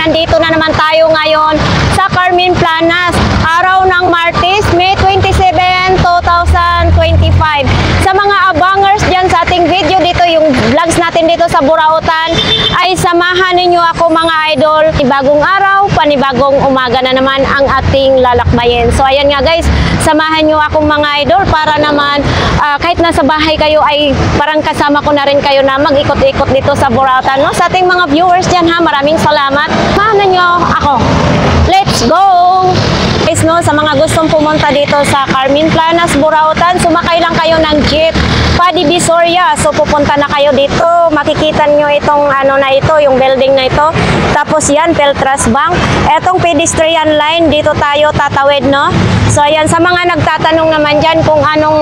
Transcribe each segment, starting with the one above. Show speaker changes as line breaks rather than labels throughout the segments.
nandito na naman tayo ngayon sa Carmen Planas, araw ng Martes, May 27, 2025. Sa mga abangers dyan sa ating video dito, yung vlogs natin dito sa Burautan, ay samahan ninyo ako mga idol. Panibagong araw, panibagong umaga na naman ang ating lalakbayin. So ayan nga guys, samahan nyo akong mga idol para naman kahit nasa bahay kayo ay parang kasama ko na rin kayo na mag-ikot-ikot dito sa Burautan. No? Sa ating mga viewers dyan ha, maraming salamat. Samahan nyo ako. Let's go! Guys, no, sa mga gustong pumunta dito sa Carmen Planas, Burautan, sumakay lang kayo ng jeep pa Divisoria. So pupunta na kayo dito, makikita nyo itong ano na ito, yung building na ito. Tapos yan, Peltras Bank. Etong pedestrian line, dito tayo tatawid, no? So ayan, sa mga nagtatanong naman dyan kung anong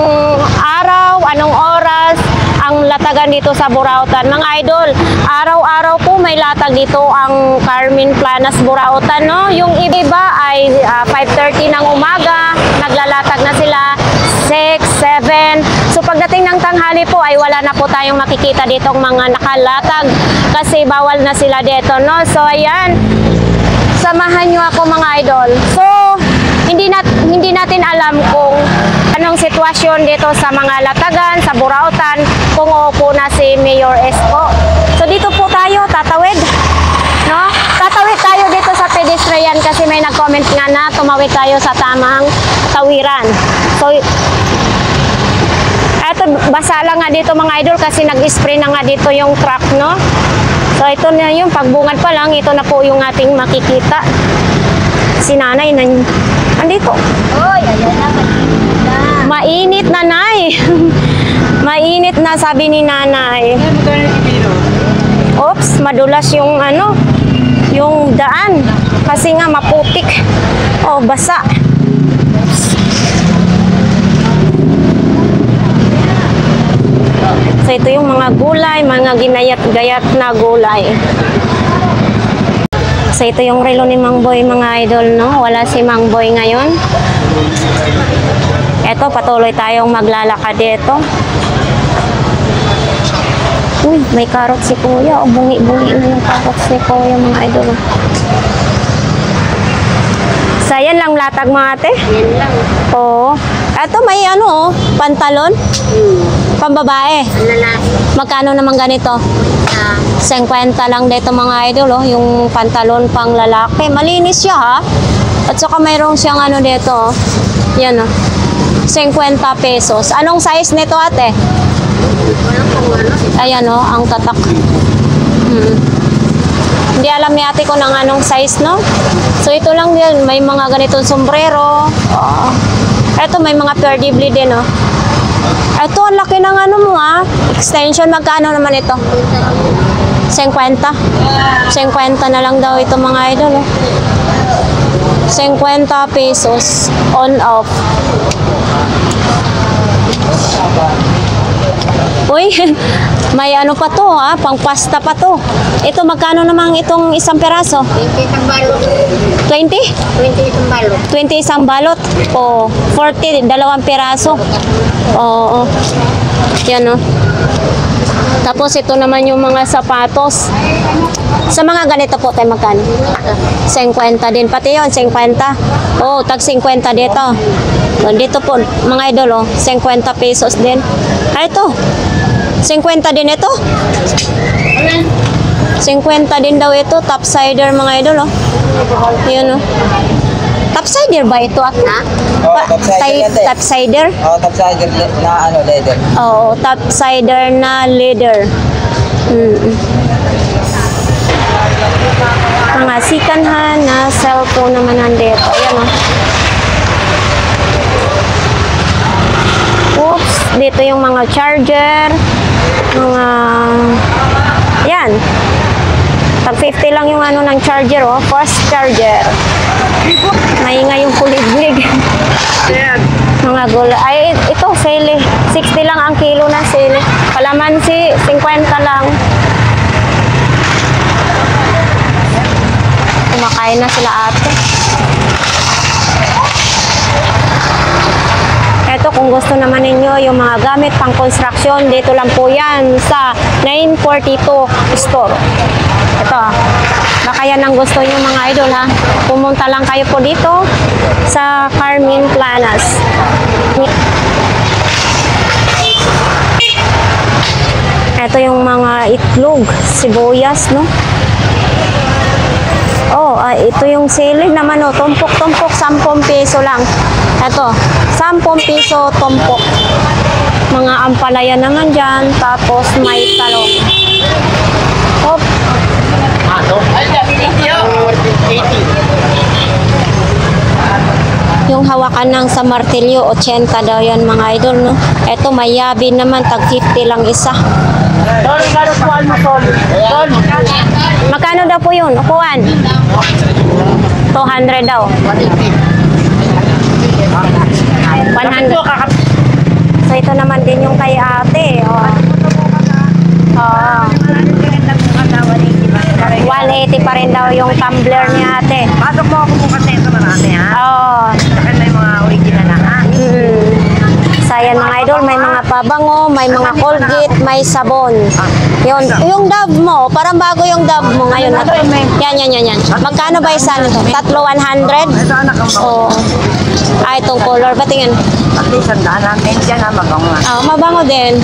araw, anong oras ang latagan dito sa Burautan. Mga idol, araw-araw po may latag dito ang Carmen Planas, Burautan, no? Yung iba ay 5:30 ng umaga, naglalatag na sila 6, 7. So pagdating ng tanghali po ay wala na po tayong makikita ditong mga nakalatag kasi bawal na sila dito, no? So ayan, samahan nyo ako mga idol. So hindi natin alam kung anong sitwasyon dito sa mga latagan, sa Burautan, kung uupo na si Mayor Esco. So dito po tayo tatawid, no? Tatawid tayo dito sa pedestrian kasi may nag-comment nga na tumawid tayo sa tamang tawiran. So eto, basa lang nga dito mga idol kasi nag-spray na nga dito yung truck, no? So ito na yung pagbungad pa lang, ito na po yung ating makikita. Si nanay na andito. Oy, ayan na. Mainit na, nay. Mainit na, sabi ni nanay. Oops, madulas yung ano, yung daan. Kasi nga maputik. Oh, basa. So ito yung mga gulay, mga ginayat-gayat na gulay. So ito yung relo ni Mang Boy mga idol, no? Wala si Mang Boy ngayon. Ito, patuloy tayong maglalakad dito. Uy, may karot si Kuya. O, bungi-bungi na yung karot si Kuya mga idol. So yan lang latag mga ate? Yan lang. Oo. Ito may ano, pantalon? Pambabae? Lalaki. Magkano naman ganito? 50 lang dito mga idol, oh, yung pantalon pang lalaki. Malinis siya ha. At saka mayroong siyang ano dito, oh. Yan oh. 50 pesos. Anong size nito ate? Ayan oh, ang tatak. Hindi alam ni ate ko ng anong size, no? So ito lang din, may mga ganitong sombrero. Oh. Ito may mga perdibli din, oh. Ito, ang laki ng ano mo ha. Extension, magkano naman ito? 50? 50 na lang daw ito mga idol. Oh. 50 pesos on off. Uy, may ano pa to ha, pang pasta pa to. Ito, magkano naman itong isang peraso?
20 isang balot.
20?
20 isang balot.
20 isang balot? O, 40, dalawang peraso. Oo. Yan o. Tapos ito naman yung mga sapatos. Sa mga ganito po tayo magkano? 50 din. Pati yun, 50. Oo, tag 50 dito. Dito po, mga idol, oh, 50 pesos din. Ah, ito. 50 din ito. 50 din daw ito. Topsider, mga idol, oh. Yun, oh. Topsider ba ito? At na?
Oo, topsider.
Topsider?
Oo, topsider na ano, leather.
Oo, topsider na leather. Mga sikanhan na cellphone naman nandito. Ayan, oh. Oops, dito yung mga charger. Mga... Ayan. Tag 50 lang yung ano ng charger, oh. Fast charger. Maingay yung kuliglig. Mga gulay. Ay, ito, sili. 60 lang ang kilo na sili. Kalamansi, 50 lang. Kumakain na sila ate. Ito, kung gusto naman ninyo yung mga gamit pang construction, dito lang po yan sa 942 store. Ito, baka yan ang gusto nyo mga idol ha. Pumunta lang kayo po dito sa Carmen Planas. Ito yung mga itlog, sibuyas, no? Oh, ito yung sili naman, no? Tumpok-tumpok, 10 piso lang. Ito, 10 piso, tumpok. Mga ampalaya naman dyan, tapos may talong. Oh. Yung hawakan ng sa martilyo, 80 daw yan mga idol, no? Ito, mayabi naman, tag 50 lang isa. Magkano daw po yun? Upuan? 200 daw. 100. So, ito naman din yung kay ate. Oh. Oh. 180 pa rin daw yung tumbler ni ate.
Pasok mo ako bukas na ito marami ha.
Oh.
Sakit na yung mga original na ha.
Sayan mga idol, may mga pabango, may mga Colgate, may sabon. Yun, yung Dove mo, parang bago yung Dove mo ngayon. Yan. Magkano ba isa nito? 3,100?
Ito anak ang
Oh. Itong color, patingin.
At least ang daan namin dyan ha, mabango nga.
Oh, mabango din.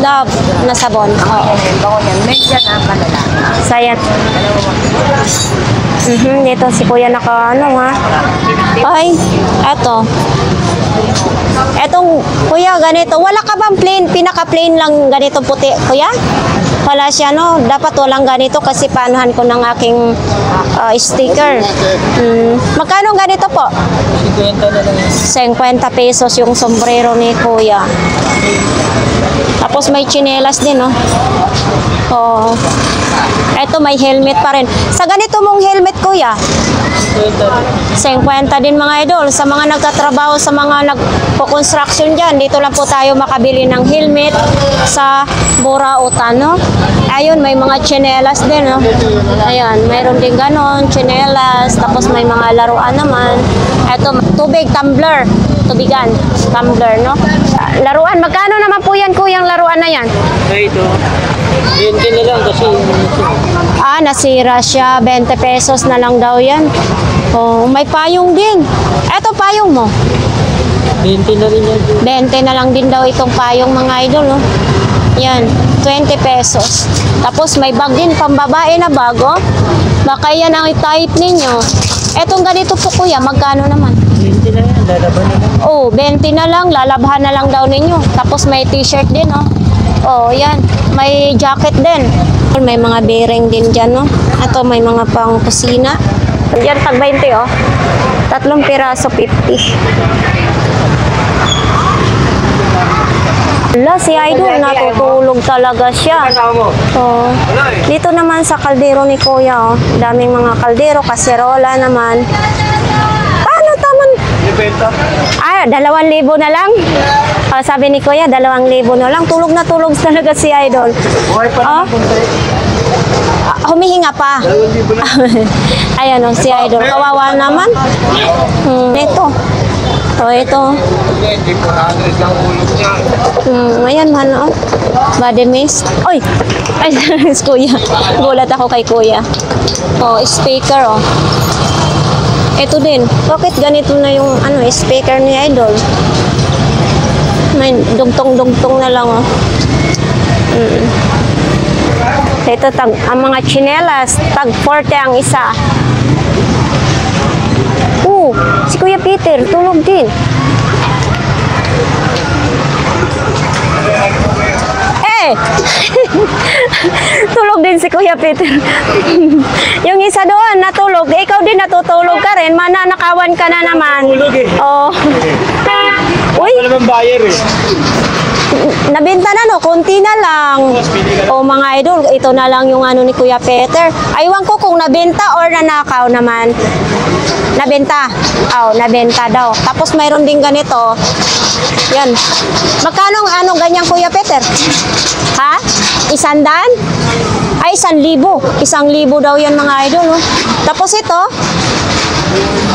Dove na sabon. Oh.
Bango yan, men dyan ha, kalala.
Sayan. Dito si kuya naka ano ha. Ay, eto. Etong kuya ganito, wala ka bang plain, pinaka-plain lang ganito puti, kuya? Wala siya no, dapat walang ganito kasi paanuhan ko ng aking sticker. Magkano ganito po? 50 pesos yung sombrero ni kuya. Tapos may tsinelas din no. Oh. Eto may helmet pa rin. Sa ganito mong helmet kuya? 50 din mga idol. Sa mga nagtatrabaho, sa mga nagpo-construction dyan, dito lang po tayo makabili ng helmet sa Burautan, no? Ayun, may mga tsinelas din, no? Ayan, mayroon din ganon, tsinelas, tapos may mga laruan naman. Ito, tubig, tumbler, tubigan, tumbler, no? Laruan, magkano naman po yan, kuyang laruan na yan?
Ito. 20 na lang kasi.
Nasira siya. 20 pesos na lang daw yan. Oh, may payong din. Eto payong mo.
20 na rin yan.
20 na lang din daw itong payong mga idol. No? Yan. 20 pesos. Tapos may bag din. Pambabae na bago. Baka yan ang type ninyo. Etong ganito po kuya. Magkano naman?
20 na yan. Lalaban na lang.
Oh, 20 na lang. Lalabhan na lang daw ninyo. Tapos may t-shirt din. Oh. Oh, yan. May jacket din. May mga bearing din dyan, no? Ito, may mga pang kusina. Yan, tag 20, oh. 3 piraso, 50. Wala, si Idol, natutulog talaga siya. Oh. Dito naman sa kaldero ni Kuya, oh. Daming mga kaldero, kaserola naman. Paano taman? 2,000 na lang. Sabi ni Kuya, 2,000 na lang. Tulog na tulog talaga si Idol. Oh. Humihinga pa. Ayan o, si Idol. Kawawa naman. Ito. Ito. Ayan man o. Body mist. Oy! Ay, Kuya. Gulat ako kay Kuya. Speaker o. Ito din. Bakit ganito na yung speaker ni Idol? May dugtong-dugtong na lang, oh. Ito, ang mga tsinelas, tag 40 ang isa. Si Kuya Peter, tulog din. Tulog din si Kuya Peter. Yung isa doon, natulog. Ikaw din natutulog ka rin. Mananakawan ka na naman. Oh. Uy.
Wala naman buyer eh.
Nabenta na no, konti na lang. Mga idol, ito na lang yung ni Kuya Peter. Aywan ko kung nabenta or nanakaw naman. Nabenta. Nabenta daw. Tapos mayroon din ganito. Yan. Magkano ganyan Kuya Peter? Ha? 100? Ay, 1,000. 1,000 daw yan mga idol. No? Tapos ito,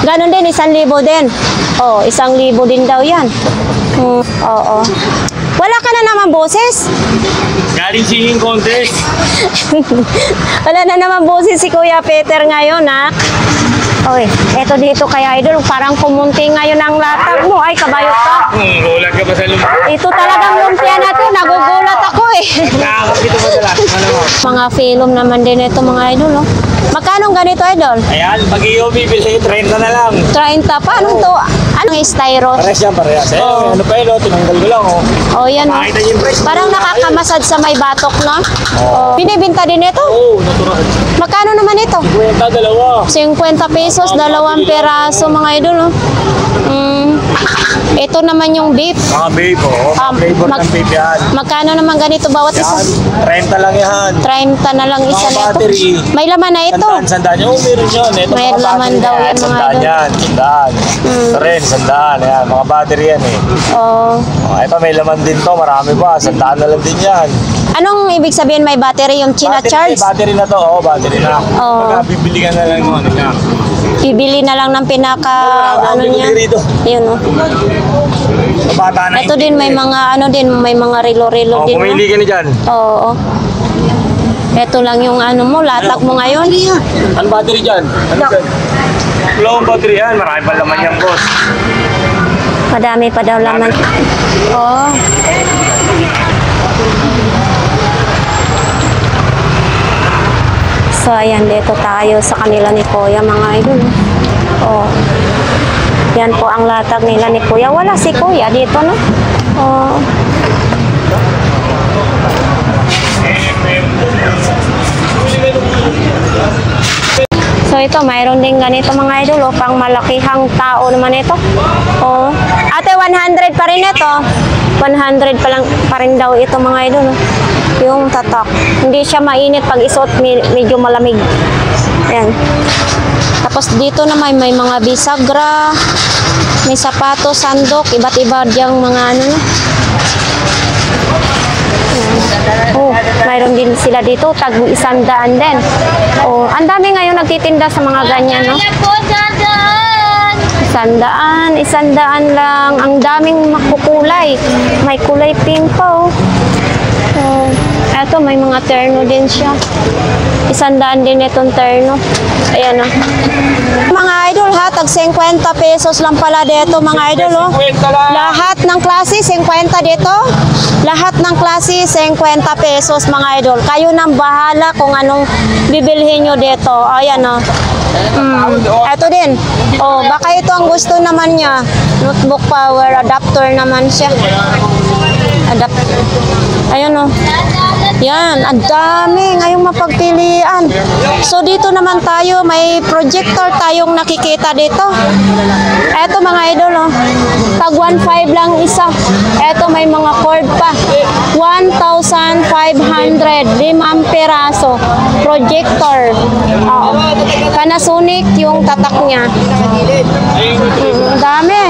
ganon din, 1,000 din. 1,000 din daw yan. Oo. Wala ka na naman boses.
Galing singing contest.
Wala na naman boses si Kuya Peter ngayon, ha? Oy, eto dito kaya idol, parang kumunti ngayon ang latag mo. Ay, kabayot ka.
Gulat ka ba sa lumpia?
Ito talagang lumpia na to, nagugulat ako eh.
Nakakapito ba sila? Ano mo?
Mga film naman din ito mga idol, no? Magkano ganito idol?
Ayan, pag iyo bibili, 30 na lang.
30 pa, anong to? Anong styros?
Parehas yan, parehas. Eh,
Oo.
ano pa yun, oh, tinanggal ko lang, oh.
Oh, yan. Oh.
Makita niyo yung price.
Parang nakakamasad sa may batok, no? Oh. Binibinta din ito?
Oo, natural.
Magkano naman ito?
Kwenta, dalawa.
50 pesos, dalawang peraso mga idol, no? Ito naman yung beef.
Mga babe, oh. Mga flavor ng babe yan.
Magkano naman ganito bawat isa?
Yan, 30 lang yan.
30 na lang isa
Mga
na ito.
battery.
May laman na ito.
Sandaan. Oo, meron yun. Ito,
May
mga
laman
battery
daw
yan.
yan, mga
Sandaan
idol.
yan. Sandaan. Ito rin, sandaan. Yan, mga battery yan eh.
Oh.
Oh, ito, may laman din to. Marami pa. Sandaan na lang din yan.
Anong ibig sabihin may battery yung China-charge?
Battery na to. Oo, battery na.
Oo.
Pagka bibili ka na lang ng ano niya.
Bibili na lang ng pinaka ano niya. Yun, oh.
Bata na
Ito din may mga ano din, may mga relo-relo
Oh,
din.
pumili
No?
ka na dyan.
Oo. Ito lang yung ano mo, latag mo ngayon.
Ano battery dyan? Ano dyan? Low battery yan. Marami pa laman yan, boss.
Madami pa daw laman. Oo. So, ayan, dito tayo sa kanila ni Kuya, mga idol. Oh. Yan po ang latag nila ni Kuya. Wala si Kuya dito, no? Oh. So ito, mayroon din ganito mga idol, oh, pang malakihang tao naman ito. Oh. Ate, 100 pa rin ito. 100 pa rin daw ito mga idol. Oh. Yung tatak. Hindi siya mainit pag isuot, medyo malamig. Ayan. Tapos dito naman may mga bisagra, may sapatos, sandok, iba't iba diyang mga ano. Oh, mayroon din sila dito, tag 100 din. Oh, ang dami ngayon nagtitinda sa mga ganyan, no? 100, 100 lang. Ang daming makukulay. May kulay pink pa, oh. Oh, eto may mga terno din siya. 100 din itong terno. Ayan, oh. Mga idol ha, tag 50 pesos lang pala dito mga idol, oh.
50 lang.
Lahat ng klase 50 dito. Lahat ng klase 50 pesos mga idol. Kayo nang bahala kung anong bibilhin nyo dito. Ayan, oh. Ito din. Oh, baka ito ang gusto naman niya. Notebook power adapter naman siya. Ayun, oh. Yan, ang dami ngayong mapagpilian. So dito naman tayo, may projector tayong nakikita dito. Eto mga idol, oh. Tag 1.5 lang isa. Eto may mga cord pa. 1,500, 5 peraso. Projector. Oo. Panasonic yung tatak niya. Dami.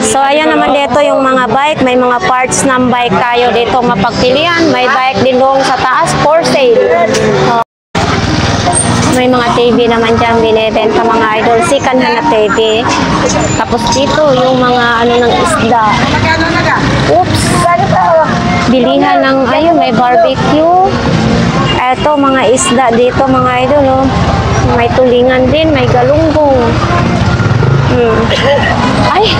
So ayan naman dito yung mga bike, may mga parts ng bike tayo dito mapagpilian. May bike din doon sa taas for sale. May mga TV naman dyan binibenta mga idol, second hand na TV. Tapos dito yung mga ano ng isda. Oops! Bilihan ng ayun, may barbecue. Eto mga isda dito mga idol, oh. May tulingan din, may galunggong. Ay,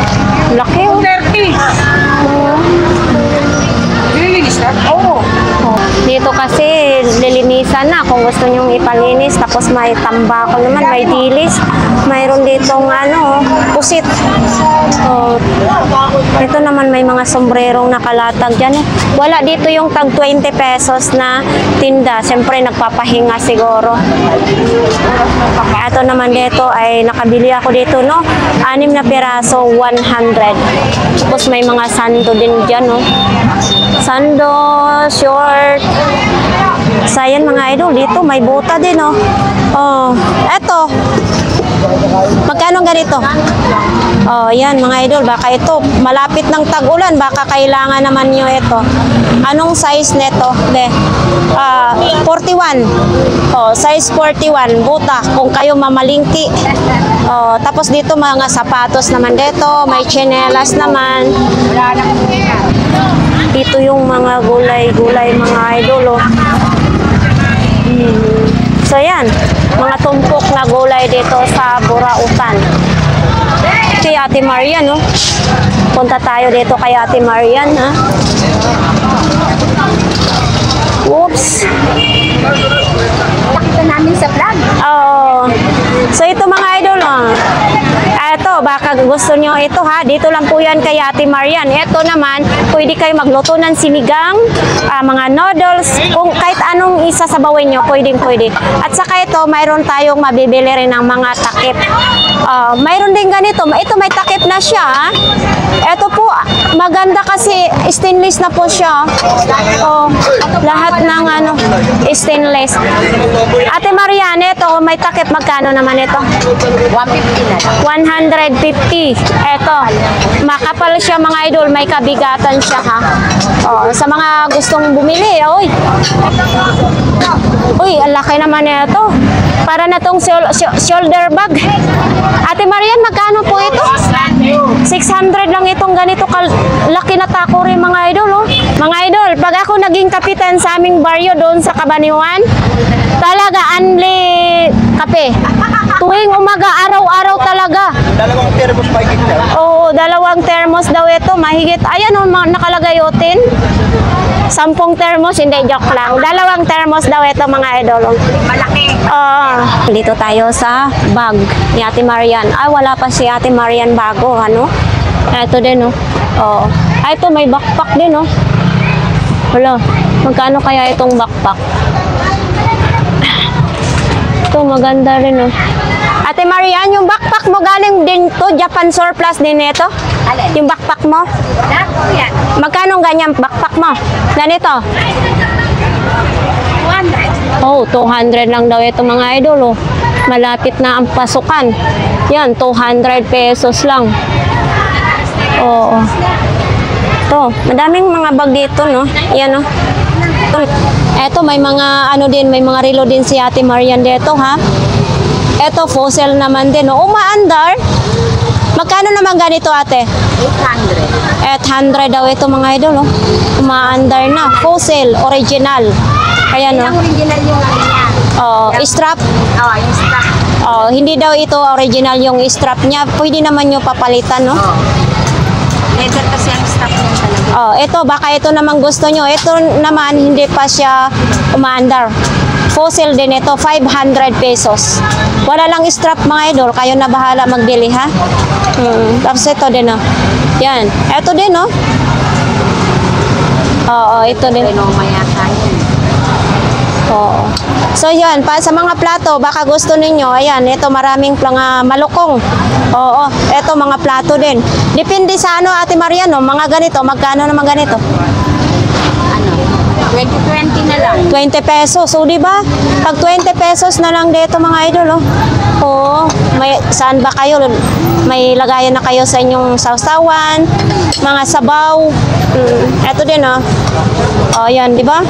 laki, oh.
30. Nililinis na? Oo.
Oh, dito kasi lilinisan na kung gusto nyong ipalinis, tapos may tambako naman, may dilis, mayroon ditong ano, pusit. So, ito naman may mga sombrerong nakalatag dyan. Wala dito yung tag 20 pesos na tinda, siyempre nagpapahinga siguro. Ito naman dito ay nakabili ako dito, no, 6 na peraso, 100. Tapos may mga sando din dyan, no, sando, short. Sayan mga idol, dito may buta din, oh. Oh, eto. Magkano ganito? Oh, yan mga idol, baka ito malapit ng tag-ulan, baka kailangan naman nyo ito. Anong size nito? 41. Oh, size 41, buta kung kayo mamalingki. Oh, tapos dito mga sapatos naman dito, may tsinelas naman. Dito yung mga gulay-gulay mga idol, oh. So yan, mga tumpok na gulay dito sa Burautan. Si Ate Marian, no? Punta tayo dito kay Ate Marian, ha? Oops.
Nakita namin sa vlog.
Oh. So ito mga idol, oh. Ito, baka gusto nyo ito, ha. Dito lang po yan kay Ate Marian. Ito naman, pwede kayo magluto ng sinigang, mga noodles, kung kahit anong isasabawin nyo, pwede. At saka ito, mayroon tayong mabibili rin ng mga takip. Mayroon din ganito. Ito may takip na siya, ha. Ito po, maganda kasi stainless na po siya. Oh, lahat ng stainless. Ate Marian, ito, may takip. Magkano naman ito?
150 na lang.
150. Eto, makapal siya mga idol, may kabigatan siya, ha. Oh, sa mga gustong bumili, oy. Uy, ang laki naman nito. Para na tong shoulder bag. Ate Marian, magkano po ito? 600 lang itong ganito laki na takori mga idol, oh. Mga idol, pag ako naging kapitan sa aming baryo doon sa Kabaniwan, talaga anli kape. Tuwing umaga, araw-araw talaga.
Dalawang thermos pa higit na.
Oo, 2 thermos daw ito, mahigit. Ayan, oh, nakalagay o 10. 10 thermos, hindi, joke lang. 2 thermos daw ito mga idol.
Malaki.
Dito tayo sa bag ni Ate Marian. Ay, wala pa si Ate Marian bago, ano? Ito din, oh. Oo. Ay, ito may backpack din, oh. Wala, magkano kaya itong backpack? Ito, maganda rin, oh. Ate Marian, yung backpack mo galing din to, Japan surplus din ito?
Alin?
Yung backpack mo?
Lahat po yan.
Magkano ganyan backpack mo? Ganito?
200.
Oh, 200 lang daw ito mga idol, oh. Malapit na ang pasukan. Yan, 200 pesos lang. Oo. Ito, madaming mga bag dito, no? Yan, oh. Ito, may mga din, may mga relo din si Ate Marian dito, ha? Ito, fossil naman din, oh. Umaandar. Magkano naman ganito, ate?
800.
800 daw ito mga idol, oh. Umaandar na. Fossil, original. Ayan,
Ang
oh.
original yung ano niya.
Oh, strap.
Yung stock.
Oh, hindi daw ito original yung strap niya. Pwede naman yung papalitan, no?
Leather kasi ang stock niya talaga.
Oh, ito baka ito naman gusto nyo. Ito naman hindi pa siya umaandar. Fossil din ito, 500 pesos. Wala lang strap mga idol, kayo na bahala magbili, ha? Tapos ito din, oh. Yan. Ito din, oh. Oo, ito din.
Renoma yata yun.
Oo. So yan, sa mga plato, baka gusto ninyo, ayan, ito maraming malukong. Oo, ito mga plato din. Depende sa Ate Marian, no? Mga ganito, magkano naman ganito?
2020 na lang.
20 pesos. So, di ba? Pag 20 pesos na lang dito mga idol, oh. Oo. Saan ba kayo? May lagayan na kayo sa inyong sausawan, mga sabaw. Ito din, oh. Oh, yan, di ba?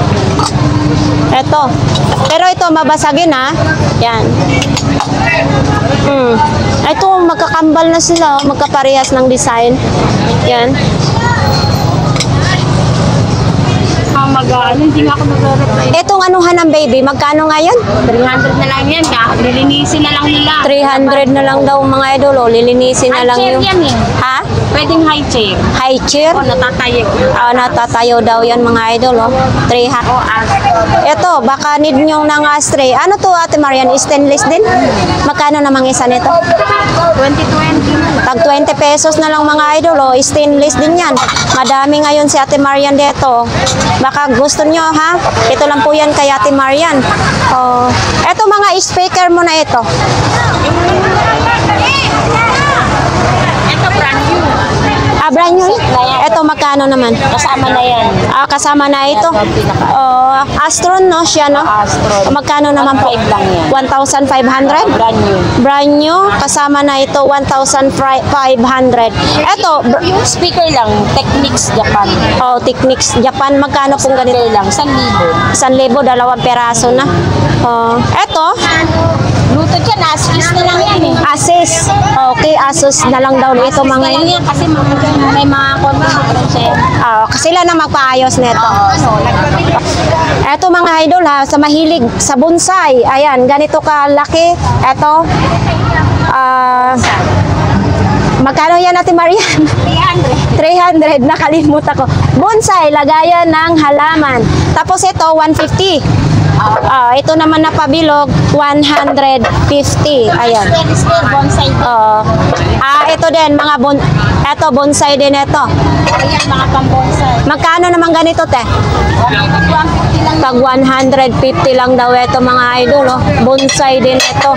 Ito. Pero ito, mabasagin, ha? Yan. Ito, magkakambal na sila, oh. Magkaparehas ng design. Yan.
Hindi nga ako nag-reply.
Itong anuhan ng baby, magkano ngayon?
300 na lang yan. Lilinisin na lang nila.
300 na lang daw mga idol, oh. Lilinisin na
High
lang
chair
yung...
yan, eh.
Ha?
Pwedeng high chair.
High chair?
O, natatayo.
Natatayo daw yan mga idol, oh. 300.
O, as.
Ito, baka need nyo ng ashtray. Ano to, Ate Marian? Stainless din? Magkano namang isa nito?
2020 na lang.
Tag 20 pesos na lang mga idol, oh. Stainless din yan. Madami ngayon si Ate Marian dito. Baka gusto nyo, ha? Ito lang po yan kay Ate Marian. Oh. Ito mga speaker mo na ito.
Ito, brand new.
Brand new? Ito magkano naman?
Kasama na yan.
Kasama na ito. Astron, no? Siya, no?
Astron.
Magkano naman po?
1,500 lang yan.
1,500?
Brand new.
Brand new. Kasama na ito, 1,500. Ito,
Yung speaker lang, Technics Japan.
Technics Japan. Magkano pong ganito?
Speaker lang, 1,000.
1,000, 2 peraso na. Ito,
Bluetooth yan, ASCII na lang yan eh.
Asus. Okay, Asus na lang daw ito mga
Kaya
idol.
yan kasi may mga konting diferensya yan.
Sila na magpaayos nito. Eto mga idol ha, sa mahilig sa bonsai. Ayan, ganito kalaki. Eto. Magkano yan natin, Marian? 300. Nakalimutan ko. Bonsai, lagayan ng halaman. Tapos ito, 150. Ito naman na pabilog, 150. Ayan.
Bonsai.
Ito din, mga eto, bonsai din ito.
Ayan, mga pang-bonsai.
Magkano naman ganito, te?
150 lang.
Tag 150 lang daw ito mga idol, oh. Bonsai din ito.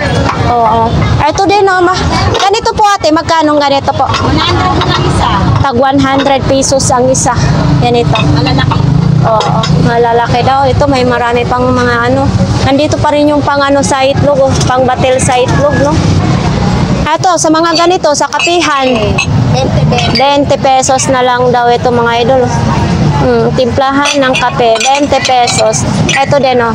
Oo. Ito din, oh. Ganito po ate, magkano ganito po?
100 lang isa.
Tag 100 pesos ang isa. Yan ito.
Malalaki.
Oo, malalaki daw. Ito may marami pang mga ano. Nandito pa rin yung pang ano sa itlog, oh. Pang batil sa itlog, no? Ito, sa mga ganito, sa kapihan, 20 pesos na lang daw ito mga idol. Timplahan ng kape, 20 pesos. Ito din, oh.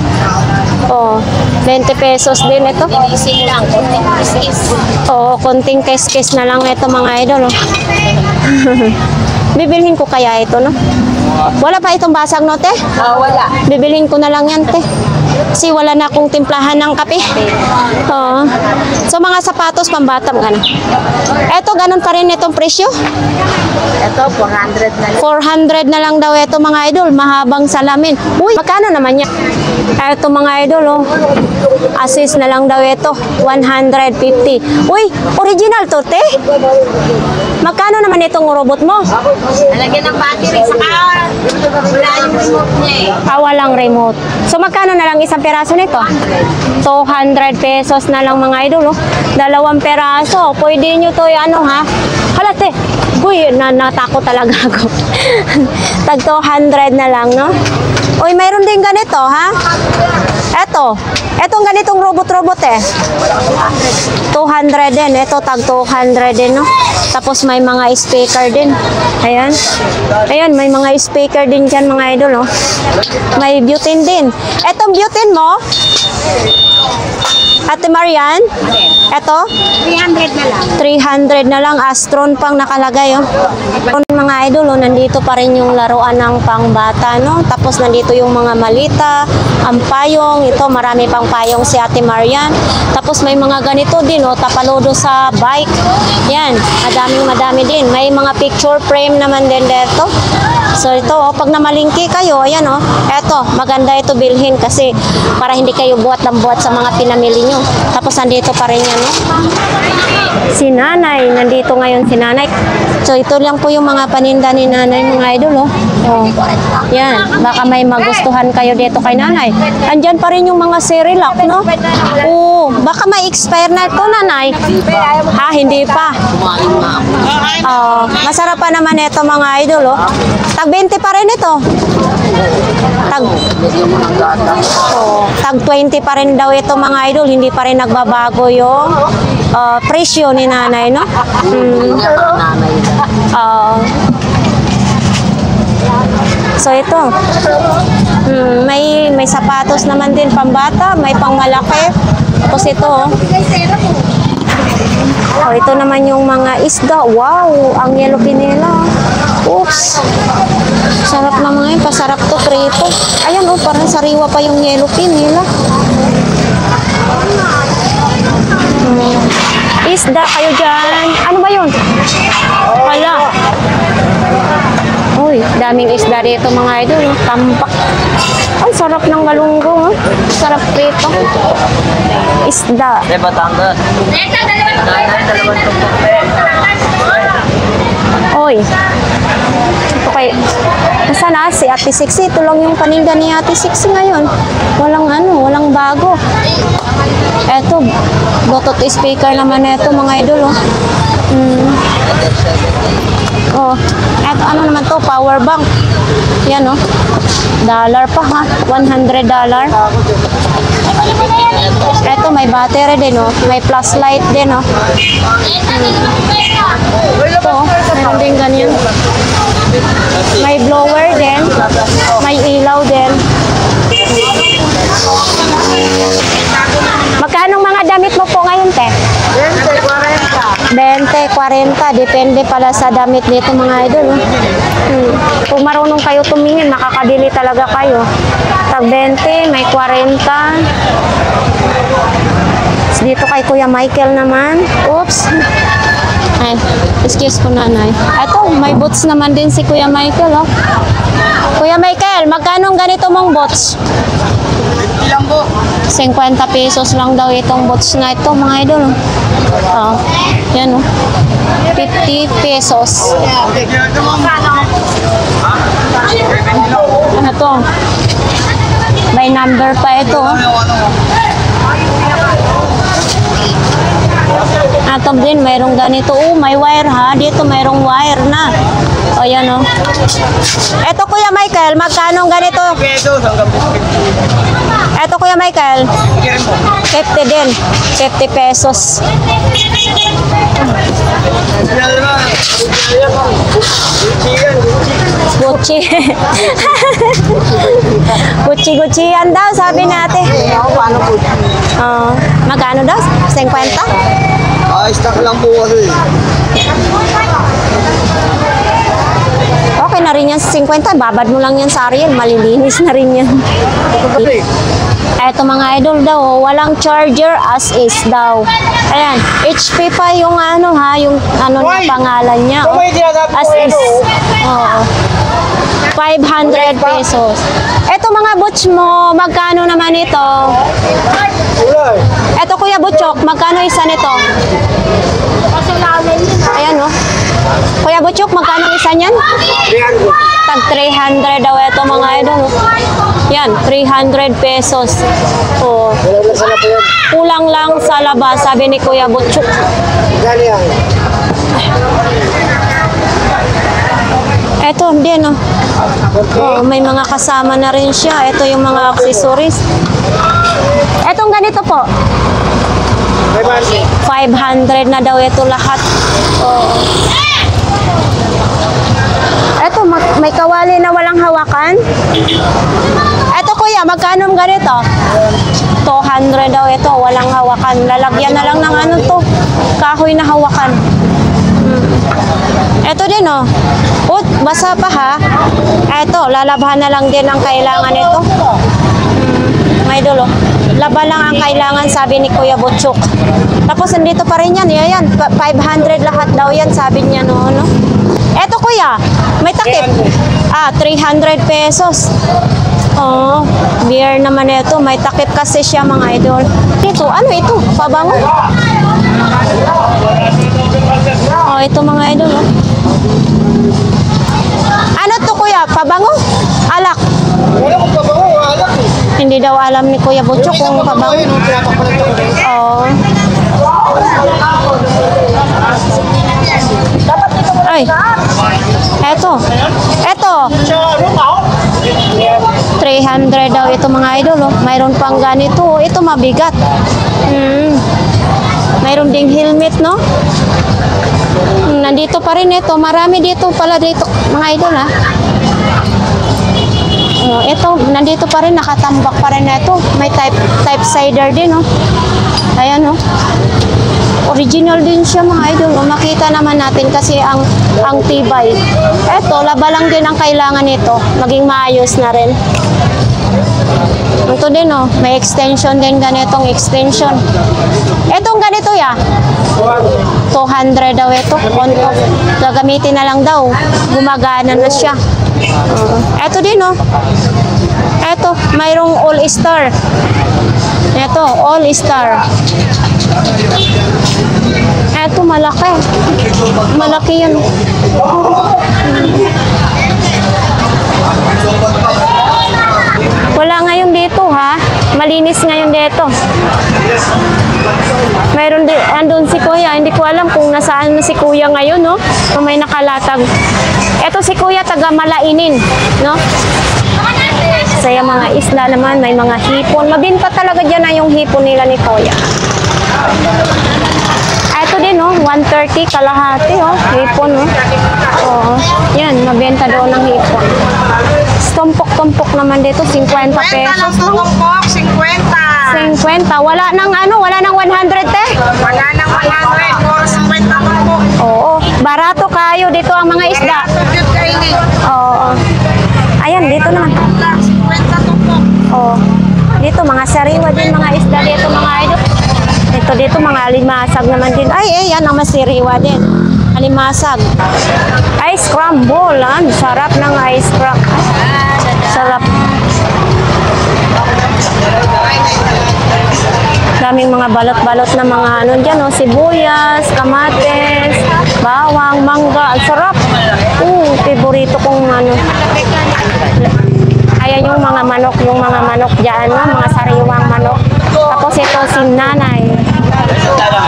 Oh, 20 pesos din ito.
Inising lang. Konting kiss.
Oo, konting kes-kes na lang ito mga idol, oh. Bibilhin ko kaya ito, no? Wala pa itong basag, no, te?
Wala.
Bibilhin ko na lang yan, te. Kasi wala na akong timplahan ng kape. Oo. So, mga sapatos, pambatang gano'n. Eto, ganun pa rin itong presyo.
Ito, 400 na lang.
400 na lang daw ito mga idol. Mahabang salamin. Uy, magkano naman yan? Eto mga idol, oh. Assist na lang daw ito. 150. Uy, original to, te. Magkano naman itong robot mo?
Nalagyan ng battery sa car. Wala yung remote niya eh.
Walang remote. So, magkano na lang isang peraso nito? 200 pesos na lang mga idol, oh. 2 peraso. Pwede nyo to, ano ha? Halate. Uy, natakot talaga ako. Tag 200 na lang, no? Uy, mayroon din ganito, ha? Etong ganitong robot-robot eh. 200 din. Ito, tag 200 din, no? Tapos may mga speaker din. Ayan. Ayan, may mga speaker din dyan, mga idol, oh. May butane din. Etong butane mo, Ate Marian, eto?
300 na lang.
300 na lang. Astron pang nakalagay, oh. Mga idol, oh, nandito pa rin yung laruan ng pangbata, no? Tapos nandito yung mga malita, ang payong. Ito, marami pang payong si Ate Marian. Tapos may mga ganito din, oh, tapalodo sa bike. Yan, madami din. May mga picture frame naman din dito. So ito, oh, pag namalingki kayo, ayan, oh. Eto, maganda ito bilhin kasi para hindi kayo buhat ng buhat sa mga pinamili nyo. Tapos nandito pa rin yan, no? Si nanay, nandito ngayon si nanay. So ito lang po yung mga paninda ni nanay, mga idol, oh. Oh. Yan, baka may magustuhan kayo dito kay nanay. Andyan pa rin yung mga Cerelac, no? Oo, baka may expire na ito, nanay. Hindi pa. Masarap pa naman ito, mga idol, oh. Tag 20 pa rin ito. Tag 20 pa rin daw ito, mga idol. Hindi pa rin nagbabago yung presyo ni nanay, no? So ito, may sapatos naman din pambata, may pangmalaki. Tapos ito, oh, ito naman yung mga isda. Wow, ang yellow pinila. Oops. Sarap na mga yun. Pasarap to, prito. Ayan, oh, parang sariwa pa yung yellow pinila. Isda kayo dyan. Ano ba yun? Wala. Uy, daming isda dito mga idol. Tampak. Ang sarap ng galunggong. Sarap prito. Isda.
Batangas.
Oy. Ito kay... Nasaan na si Ate Sixi? Ito lang yung paninda ni Ate Sixi ngayon. Walang bago. Eto, Bluetooth speaker naman ito mga idol, oh. Oh, eto ano naman to, power bank. Yan, oh. Dollar pa, ha? $100. Eto, may battery din, oh. May flashlight din, oh. Ito, meron din ganyan. May blower din. May ilaw din. Magkano mga damit mo po ngayon, te?
40.
40. Depende pala sa damit dito mga idol. Oh. Kung marunong kayo tumingin, makakabili talaga kayo. Tag 20, may 40. Dito kay Kuya Michael naman. Oops. Ay, excuse ko nanay. Ito, may boots naman din si Kuya Michael. Oh. Kuya Michael, magkano ganito mong boots?
50 lang po.
50 pesos lang daw itong boots na ito mga idol. Oh. Yan oh. 50 pesos. Ano to? May number pa ito. Oh. Ato din, mayroong ganito. Oh, may wire ha. Dito mayroong wire na. O yan oh. Eto Kuya Michael, magkano ganito? Eto Kuya Michael, 50 din. 50 pesos. Gucci. Gucci-Guccian daw, sabi natin. Magkano daw? 50?
Stock lang po kasi.
Okay na rin yan sa 50. Babad mo lang yan sa Ariel. Malilinis na rin yan. Eto mga idol daw, walang charger as is daw. Ayan, HP pa yung ano ha, yung ano na pangalan niya. Oh. As is. Oo. 500 pesos. Eto mga butch mo, magkano naman ito? Eto Kuya Butchok, magkano isa nito? Ayan oh. Kuya Butchok, magkano isa niyan? Tag 300 daw ito mga idol. Yan, 300 pesos. Oh. Kulang lang sa labas, sabi ni Kuya Butchok. Ito din oh. Oh, may mga kasama na rin siya. Ito yung mga accessories. Etong ganito po. 500 na daw ito lahat. Oh. Eto, may kawali na walang hawakan. Eto kuya, magkano ganito? 200 daw ito, walang hawakan. Lalagyan na lang ng ano to, kahoy na hawakan. Eto din oh. Basa pa ha. Eto, lalabhan na lang din ang kailangan nito. May dulo. Laban lang ang kailangan, sabi ni Kuya Butchok. Tapos nandito pa rin yan. Yan, 500 lahat daw yan, sabi niya no. Eto kuya, may takip. 300 pesos. Oh, beer naman ito. May takip kasi siya mga idol. Ito, ano ito? Pabango? Oh, ito mga idol. Oh. Ano to kuya? Pabango? Alak?
Wala kong pabango, alak eh.
Hindi daw alam ni Kuya Butchok kung pabango. Oh. Ay. Eto. 300 daw ito mga idol. Oh. Mayroon pang ganito. Ito mabigat. Mayroon ding helmet, no? Nandito pa rin ito. Marami dito pala dito mga idol ha. Ito, nandito pa rin, nakatambak pa rin na ito. May type cider din, no? Ayan, no? Original din siya, mga idol. Makita naman natin kasi ang tibay. Ito, laba lang din ang kailangan nito. Maging maayos na rin. Ito din, no? May extension din, ganitong extension. Itong ganito, ya? 200 daw ito. On-off. Gagamitin na lang daw. Gumagana na siya. Eto din oh. Eto, mayroong all-star. Eto, all-star. Eto, malaki. Malaki yan. Wala ngayon dito ha. Malinis ngayon dito. Mayroon din, andun si Kuya. Hindi ko alam kung nasaan na si Kuya ngayon, no? Kung may nakalatag. Eto si Kuya, taga Malainin, no? Saya mga isla naman, may mga hipon. Mabinta talaga dyan na yung hipon nila ni Kuya. Eto din, no? 130 kalahati, oh. Hipon, no? Oo. Yan, mabenta doon ng hipon. Tumpok-tumpok naman dito, 50 pesos.
Tumpok, 50.
50. Wala nang 100 te?
Wala nang 100. Puro 50 tumpok.
Oo. sariwa din mga isda dito mga idol. Ito dito mga alimasag naman din. Ay, yan ang masiriwa din. Alimasag. Ice crumble. Sarap ng ice crumble. Sarap. Daming mga balot-balot na mga ano dyan, oh, sibuyas, kamates, bawang, mangga. Ang sarap. Favorito kong ano. Ayan yung mga manok dyan, no? Mga sariwang manok. Tapos ito si nanay.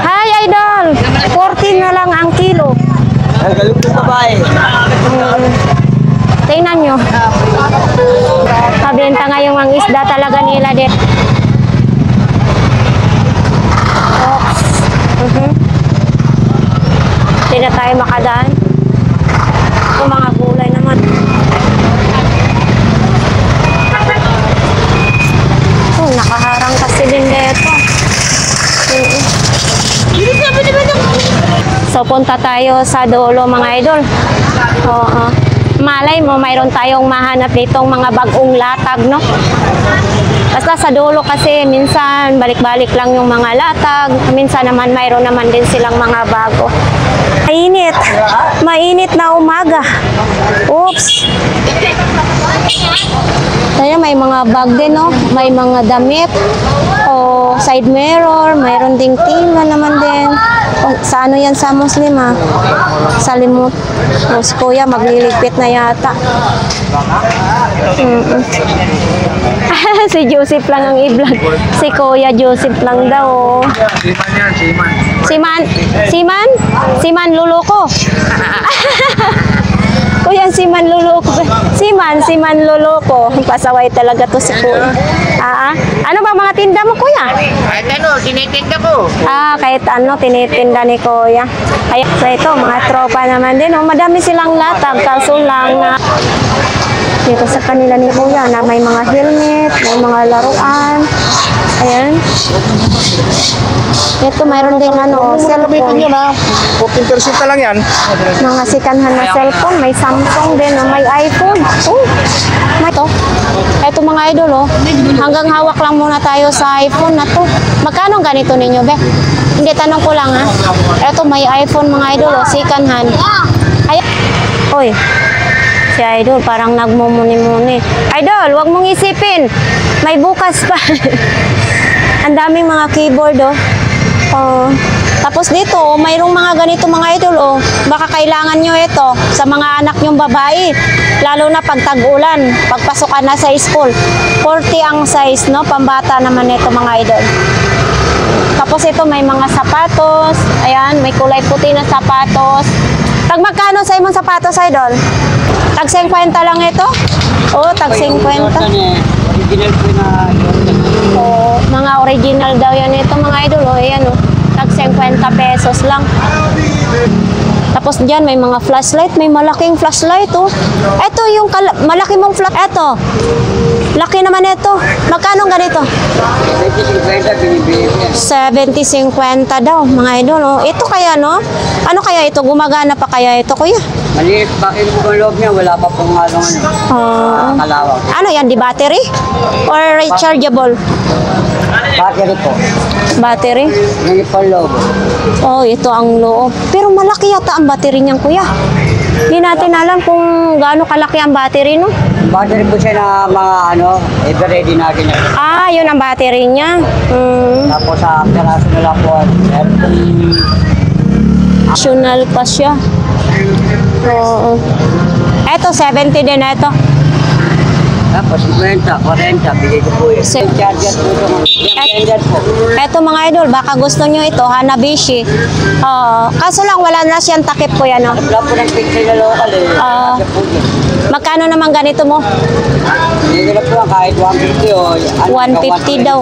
Hi, idol! 14 na lang ang kilo.
Ang galing po babae.
Tingnan nyo. Kabenta ngayon ang isda talaga nila dit. Hindi na tayo makadaan. Ito mga gulay naman. Nakaharang kasi din dito. So punta tayo sa dulo mga idol. Oo. Malay mo, mayroon tayong mahanap ditong mga bagong latag, no? Basta sa dulo kasi minsan balik-balik lang yung mga latag. Minsan naman mayroon naman din silang mga bago. Mainit. Mainit na umaga. Oops. Kaya may mga bag din, no? May mga damit. O side mirror. Mayroon ding tingnan naman din. O, sa ano yan sa Muslim, ha? Sa limot. O, si Kuya magliligpit na yata. Si Joseph lang ang i-vlog. Si Kuya Joseph lang daw. Siman luloko. Kuya, siman luloko. Siman luloko. Pasaway talaga to si Kuya. Ano ba mga tinda mo, Kuya?
Kahit ano, tinitinda ko.
Kahit ano, tinitinda ni Kuya. Kaya so ito, mga tropa naman din. Madami silang latag. Kaso lang na dito sa kanila ni Kuya na may mga helmet, may mga laruan. Ayan. Ito, mayroon din ano, cellphone.
Yun ha. 14% lang yan.
Mga sikanhan na cellphone. May Samsung din, may iPhone. May to. Ito mga idol, hanggang hawak lang muna tayo sa iPhone na to. Magkano ganito ninyo, be? Hindi, tanong ko lang, ha? Ito, may iPhone mga idol, sikanhan. Ayan. Oy. Si idol, parang nagmumuni-muni. Idol, wag mong isipin. May bukas pa. Ang daming mga keyboard, tapos dito, mayroong mga ganito mga idol, baka kailangan nyo ito sa mga anak nyong babae. Lalo na pag tag-ulan, pagpasukan na sa school. 40 ang size, no? Pambata naman ito mga idol. Tapos ito, may mga sapatos. Ayan, may kulay puti na sapatos. Tag magkano sa imong sapatos, idol? Tag 50 lang ito? Tag 50.
Original po na
Mga original daw yan ito mga idol. Ayan, tag 50 pesos lang. Tapos dyan may mga flashlight. May malaking flashlight, Ito yung malaki mong Ito. Laki naman ito. Magkano ganito? 70-50 daw mga idol. Ito kaya, no? Ano kaya ito? Gumagana pa kaya ito, Kuya?
maliit. Bakit po ang loob niya? Wala pa pong kalawang.
Ano yan? Di battery? Or rechargeable?
Battery po.
Battery?
Yung po ang loob.
Ito ang loob. Pero malaki yata ang battery niyan, Kuya. Hindi natin alam kung gaano kalaki ang battery, no?
Battery po siya na mga ever-ready natin.
Yun ang battery niya.
Tapos sa peraso nila po,
Optional pa siya. Oo. Eto, 70 din ito.
tapos 50, 40, bigay ko po yun. Charger po ito. Blender po.
Eto mga idol, baka gusto nyo ito, Hanabishi. Kaso lang, wala na siyang takip ko yan, no?
Wala po ng picture na local Kasi po yun.
Magkano naman ganito mo?
Hindi ko na po kahit 150 o
150 daw.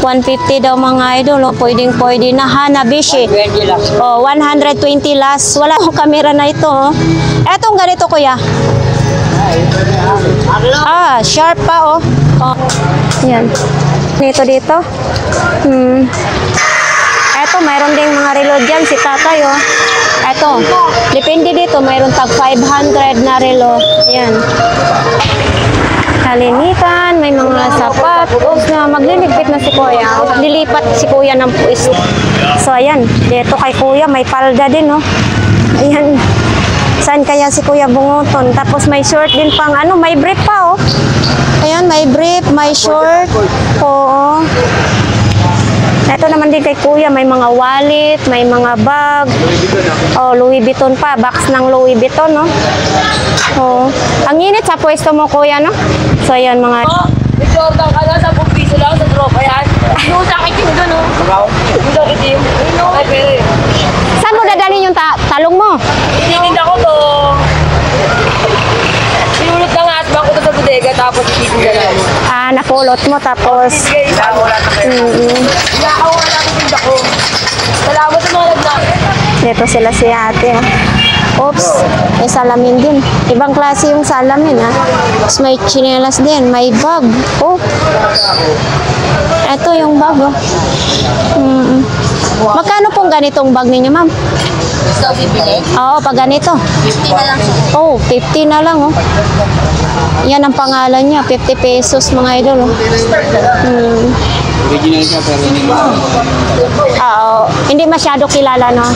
150 daw mga idol, pwedeng-pwede na Hanabishi.
20 lang.
120 last. Wala akong camera na ito, Etong ganito, Kuya. Sharp pa, Yan. Dito. Eto, mayroon ding mga relo dyan, si tatay, Eto, depende dito, mayroon tag 500 na relo. Yan. salinitan, may mga sapatos na magliligpit na si Kuya. Lilipat si Kuya ng puis. So, ayan. Dito kay Kuya, may palda din, no? Ayan. Saan kaya si Kuya bunguton? Tapos may short din pang ano, may brief pa, oh. Ayan, may brief, may short. Oo. Ito naman din kay Kuya, may mga wallet, may mga bag. Oh, Louis Vuitton pa, box ng Louis Vuitton, no? Oh. Ang init sa pwesto mo, Kuya, no? So, ayan mga...
May Jordan ka na, 10 piso lang sa tropa yan. Yung sa akin yung doon, oh. Yung sa akin yung, ay, pero
Saan mo dadalhin yung talong mo?
Titinda ko to. Sinulot na nga at bangko to sa bodega tapos ititinda na.
Ah, napulot mo tapos...
Sige, isa mo lang na kayo. Nakakawa na ang tinda ko. Salamat sa mga nagdaan.
Dito sila si ate. Oops, may salamin din. Ibang klase yung salamin, ha. Tapos may chinelas din, may bag. Oh. Ito yung bag, oh. Magkano pong ganitong bag ninyo, ma'am?
Gusto ko bibili?
Oo, pag ganito.
50 na lang siya.
Oh, 50 na lang, oh. Yan ang pangalan niya, 50 pesos, mga idol, oh.
Original siya pero hindi
Oo, hindi masyado kilala, no?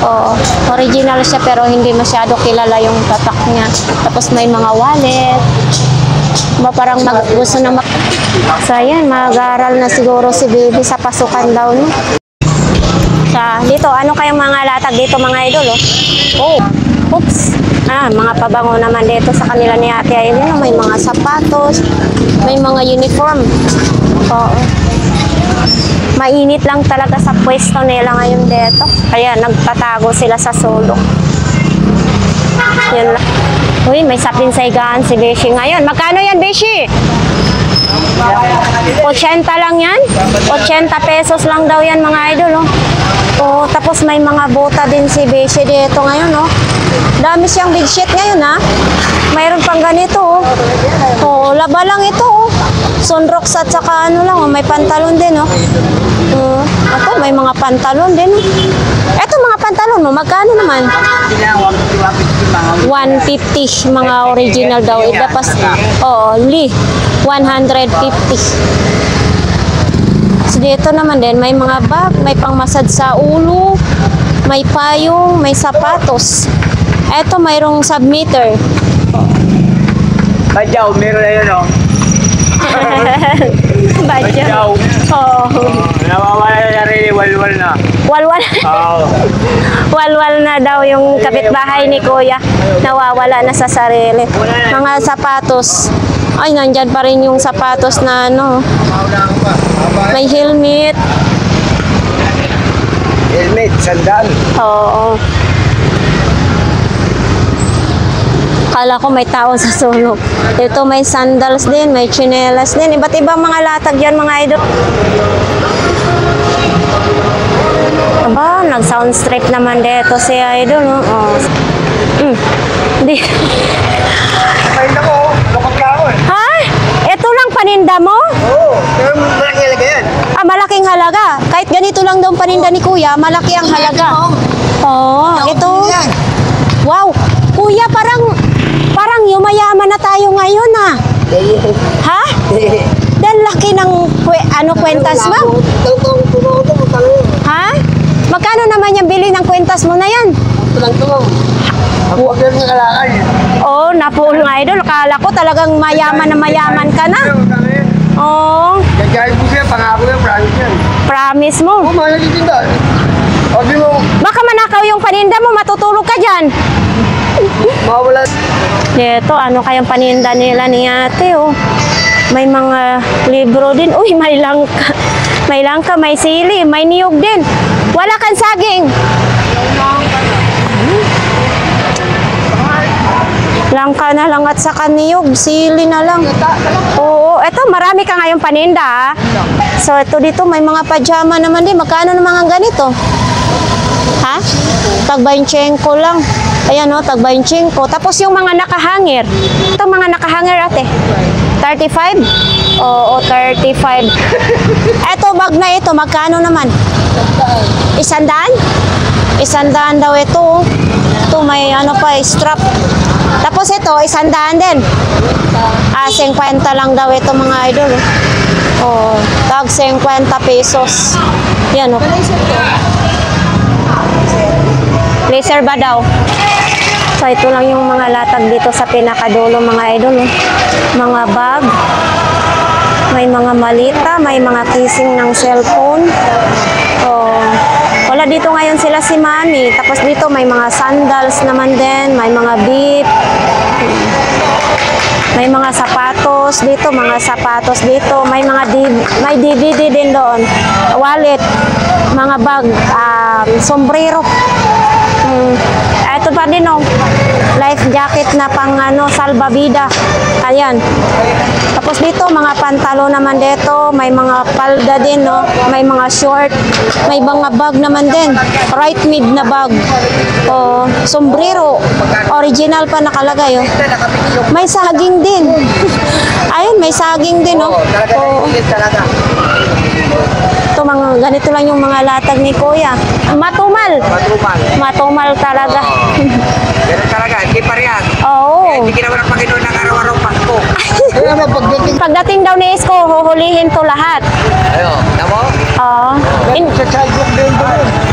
Oo, original siya pero hindi masyado kilala yung tatak niya. Tapos may mga wallet. Parang gusto na So, ayan, mag-aaral na siguro si baby sa pasukan daw, no? Dito, ano kayang mga latag dito, mga idol, oh? Oh, oops. Mga pabango naman dito sa kanila ni Ate Aileen. May mga sapatos, may mga uniform. Oo. Mainit lang talaga sa pwesto nila ngayon dito. Kaya nagpatago sila sa sulok. Yan lang. Uy, may sapinsaygaan si Beshi ngayon. Magkano yan, Beshi? 80 lang yan? 80 pesos lang daw yan, mga idol, oh. Oh, tapos may mga bota din si Beshi dito ngayon, oh. Dami siyang bedsheet ngayon, ha. Mayroon pang ganito, oh. Oh, laba lang ito, oh. Sunrocks at saka ano lang, oh. May pantalon din, oh. Ako, may mga pantalon din, oh. Eto mga pantalon mo, magkano naman? 150, mga original daw. Idapas, oo, 150. So, dito naman din, may mga bag, may pangmasad sa ulo, may payong, may sapatos. Eto, mayroong submitter.
Badyaw, meron na yun, oh.
Badyaw. Oo.
Nawawala na rin, walwal na.
Walwal.
Oo.
Walwal na daw yung kapitbahay ni Kuya. Nawawala na sa sarili. Mga sapatos. Ay, nandyan pa rin yung sapatos na ano. May helmet.
Helmet, sandal.
Oo. Kala ko may tao sa sulok. Ito may sandals din, may chinelas din. Iba't ibang mga latag yan, mga idol. Aba, nag-sound strip naman dito si idol, no? Oh. Di.
Ay, nako, lukot na ako eh.
Ha? Ito lang paninda mo?
Oo, pero malaki halaga yan.
Malaking halaga. Kahit ganito lang daw ang paninda ni Kuya, malaki ang halaga. Oo, ito. Wow. Kuya, parang yumayaman na tayo ngayon, ah. Ha? Dahil laki ng kwentas mo? Ha? Magkano naman yung bili ng kwentas mo na yan? Oh, napuul nga idol. Kala ko talagang mayaman na mayaman ka na. Oh.
Gagawin ko siya, pangako yung promise yan.
Promise mo.
Oo, mahal yung tinda. Sabi mo,
Baka manakaw yung paninda mo, matutulog ka dyan.
mawala.
Dito, ano kayang paninda nila ni ate, oh. May mga libro din. Uy, may langka. May langka, may sili, may niyog din. Wala kang saging. Langka na lang at saka niyog, sili na lang. Oo, eto marami ka ngayong paninda, ha? So, ito dito, may mga pajama naman din. Magkano naman ang ganito? Ha? Tag-25 lang. Ayan, o, tag-25. Tapos yung mga nakahangir. Ito mga nakahangir, ate. 35? Oo, 35. Eto, bag na ito, magkano naman? 100? 100 daw ito. Ito may ano pa, strap. Tapos ito, 100 din. 50 lang daw ito mga idol. Oh, tag 50 pesos. Yan oh. Laser ba daw? So ito lang yung mga latag dito sa pinakadulo mga idol. Mga bag. May mga malita, may mga casing ng cellphone. Oh, wala dito ngayon sila si Mami. Tapos dito may mga sandals naman din, may mga beep. May mga sapatos dito, may mga may DVD din doon. Wallet, mga bag, sombrero. Ito pa din oh. Life jacket na pang salbabida. Ayan. Tapos dito mga pantalo naman dito, may mga palda din no, may mga short, may mga bag naman din. Right mid na bag. Oh, sombrero. Original pa nakalagay oh. May saging din. Ayun, may saging din oh. Ito mga ganito lang yung mga latag ni Kuya. Matumal. Matumal talaga.
Ganun talaga, hindi pa riyan.
Oo.
Hindi ginawa ng Panginoon ng araw-araw Pasko.
Pagdating daw ni Isko, huhulihin to lahat.
Ayun, tamo?
Oo.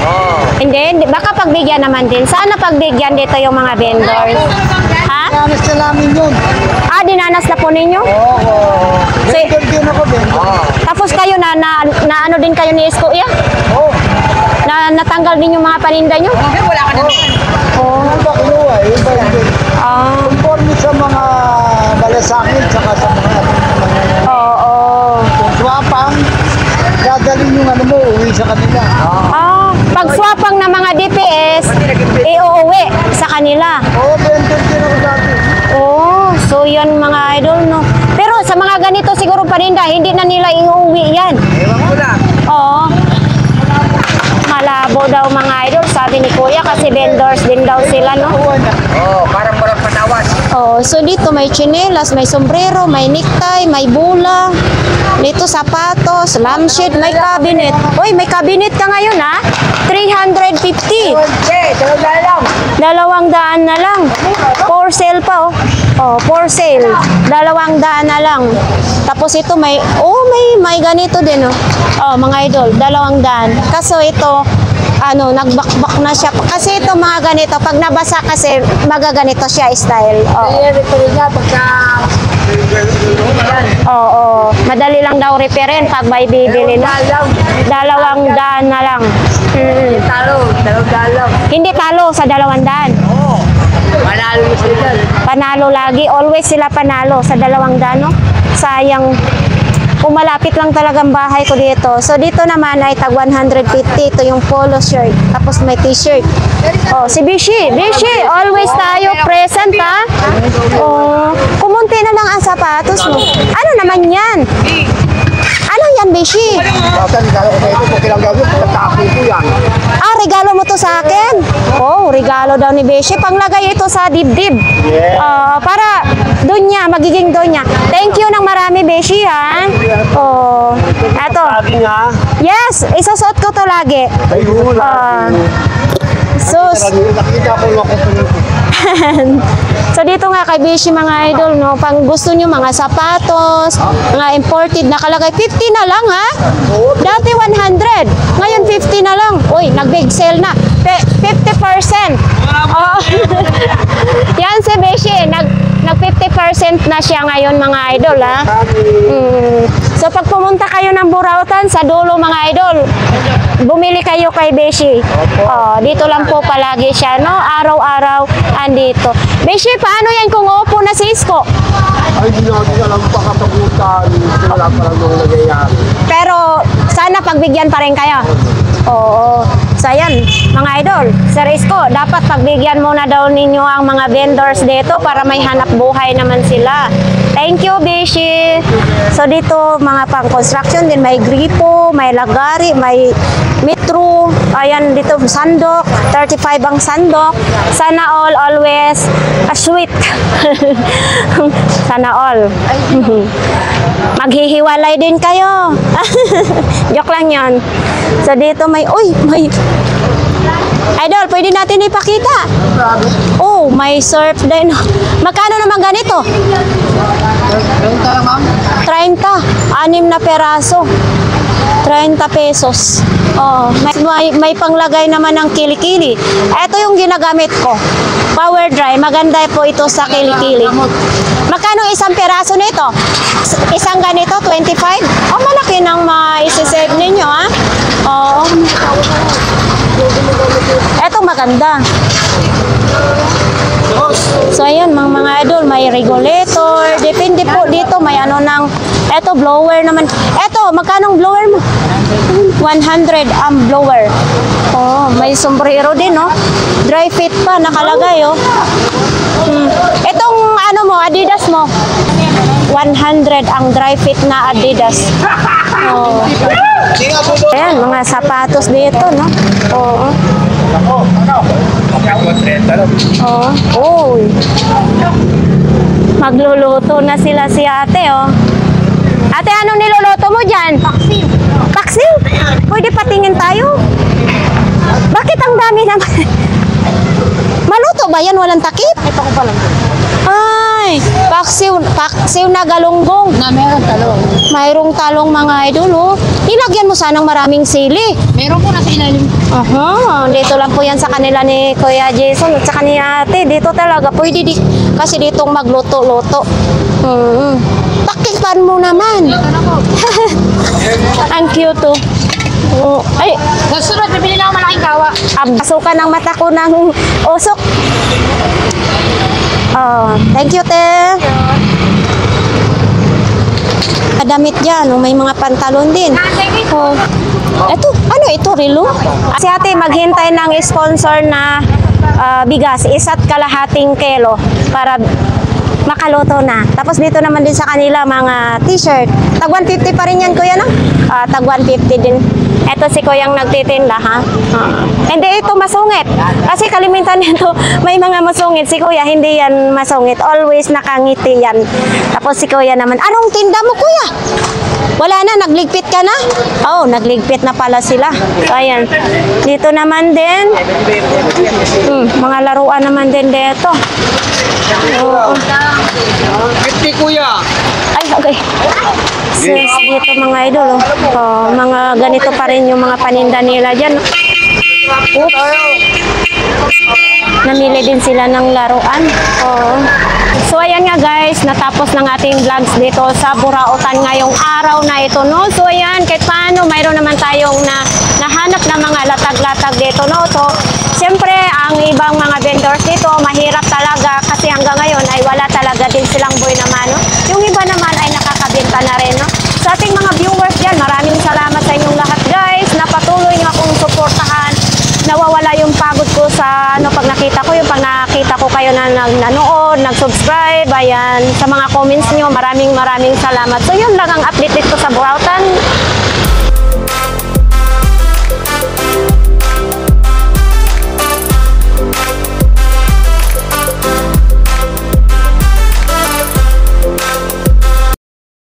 Oo.
Hindi, baka pagbigyan naman din. Sana pagbigyan dito yung mga vendors. Ha?
Dinanas na namin yun.
Dinanas na po ninyo?
Oo.
So,
Din ako, Ben.
Oo.
tapos kayo na ano din kayo ni Isko, ya?
Oo.
Na natanggal din yung mga paninda nyo?
Wala ka na.
Oo.
Ano ba kinuha? Iba yun. Conforme sa mga malasakit, saka sa mga
Oo.
kung swapang, dadalhin yung mo, uwi sa kanila.
Pag swapang na mga DPS, iuuwi sa kanila.
Oo, vendor din ako dati.
Oh, so yan mga idol, no? Pero sa mga ganito siguro paninda, hindi na nila iuwi yan.
Ewan ko lang.
Oo. Malabo daw mga idol, sabi ni Kuya, kasi vendors din daw sila, no?
Oo, parang walang panawas.
Oh, so dito may tsinelas, may sombrero, may necktie, may bula. Dito sapatos, lampshade, may cabinet. Uy, may cabinet ka ngayon, ha? 350.
Okay, talaga lang.
200 na lang. For sale pa, oh. Oh, for sale. 200 na lang. Tapos ito may, may ganito din, oh. Oh, mga idol, 200. Kaso ito, nagbakbak na siya. Kasi ito mga ganito, pag nabasa kasi, magaganito siya style. Oh.
Ito rin niya pagka...
Oo, madali lang daw repair pag may bibili na. 200 na lang.
Talo, 200 lang.
Hindi talo sa 200.
Oo. Manalo sila dyan.
Panalo lagi, always sila panalo sa 200, no? Sayang. Kung malapit lang talagang bahay ko dito. So dito naman ay tag 150. Ito yung polo shirt. Tapos may t-shirt. Oh, si Bishi. Bishi, always tayo present, ha? Oh, kumunti na lang ang sapatos mo. Ano naman yan? Ano yan, Bishi?
Basta regalo ko sa ito, kung kailang gawin, pagkakapo ko yan.
Regalo mo to sa akin? Oh, regalo daw ni Bishi. Panglagay ito sa dibdib. Para doon niya, magiging doon niya. Thank you ng marami, Bishi, ha? Oh, eto.
Lagi nga.
Yes, isusot ko to lagi.
Ayun.
Sus.
Nakita ko lang ako.
So dito nga kay Bishi mga idol, no, pag gusto nyo mga sapatos, mga imported, nakalagay 50 na lang, ha? Dati 100, ngayon 50 na lang. Uy, nag-big sale na. 50%. Oh. Yan si Bishi, nag 50% na siya ngayon mga idol, ha? So pag pumunta kayo ng Burautan sa dulo mga idol, bumili kayo kay Bishi. Dito lang po palagi siya, no? Araw-araw andito. Bishi, paano yan kung upo na si Isko?
Ay, di natin alam pa kapagutan. Wala pa lang nung nagyayari.
Pero sana pagbigyan pa rin kayo. Oo. So ayan, mga idol, Sir Isko, dapat pagbigyan muna daw ninyo ang mga vendors dito para may hanap buhay naman sila. Thank you, Bishi. So dito, mga pang-construction din, may gripo, may lagari, may metro, ayan dito, sandok, 35 ang sandok. Sana all, always, sweet. Sana all. Maghihiwalay din kayo. Joke lang yan. So dito may, Idol, pwede natin ipakita. Oh, may surf din. Magkano naman ganito? 30. 6 na peraso. 30 pesos. Oh, may panglagay naman ng kilikili. Ito yung ginagamit ko. Power dry. Maganda po ito sa kilikili. Magkano isang peraso nito? Isang ganito, 25? Oh, malaki nang maisisave ninyo, ha? Oo. Ito maganda. So, ayan, mga idol, may regulator. Depende po dito, may ano ng, eto, blower naman. Eto, magkano blower mo? 100 ang blower. Oh, may sombrero din, no? Dry fit pa, nakalagay, oh. Itong, ano mo, Adidas mo? 100 ang dry fit na Adidas. Oh. Ayan, mga sapatos dito, no? Oo. Oh. Oh. Magluluto na sila si ate, oh. Ate, anong niluluto mo dyan? Paksiw. Paksiw? Pwede patingin tayo? Bakit ang dami naman? Maluto ba yan? Walang takip? Ito ko pa lang. Ay, paksiw na galunggong.
Na meron talong.
Mayroong talong, mga idol, oh. Nilagyan mo sanang maraming sili.
Meron po nasa ilalim.
Aha, dito lang po yan sa kanila ni Kuya Jason at sa kanila ate. Dito talaga pwede kasi ditong magluto-luto. Takipan mo naman. Ang cute, oh. Oh, ay,
Susunod, bibili na ako malaking kawa.
abasukan ng mata ko ng usok. Oh, thank you, te. Damit dyan, oh, may mga pantalon din. Oh. Ito, ano ito, relo? Si ate maghintay ng sponsor na bigas, 1.5 kilo para makaluto na. Tapos dito naman din sa kanila mga t-shirt. Tag 150 pa rin yan, kuya, no? Tag 150 din. Ito si kuyang nagtitinda, ha? Hindi ito masungit. Kasi kalimitan nito, may mga masungit. Si kuya, hindi yan masungit. Always nakangiti yan. Tapos si kuya naman, anong tinda mo, kuya? Wala na, nagligpit ka na? Oh, nagligpit na pala sila. So, ayan. Dito naman din, mga laruan naman din dito. Oo.
50 kuya.
Ay, okay. Sis, dito mga idol, oh. Mga ganito pa rin yung mga paninda nila dyan. Oops. Namili din sila ng laruan. Oh. So, ayan nga guys, natapos ng ating vlogs dito sa Burautan ngayong araw na ito, no? So, ayan, kahit paano, mayroon naman tayong nahanap na mga latag-latag dito, no? So, siyempre, ang ibang mga vendors dito, mahirap talaga kasi hanggang ngayon ay wala talaga din silang buhay naman, no? Yung iba naman ay nakakabenta na rin, no? Sa ating mga viewers dyan, maraming salamat sa inyong lahat, guys, na patuloy nyo akong suportahan. Nawawala yung pagod ko sa pag nakita ko kayo na nanood, nag-subscribe, ayan, sa mga comments nyo, maraming salamat. So, yun lang ang update dito sa Burautan.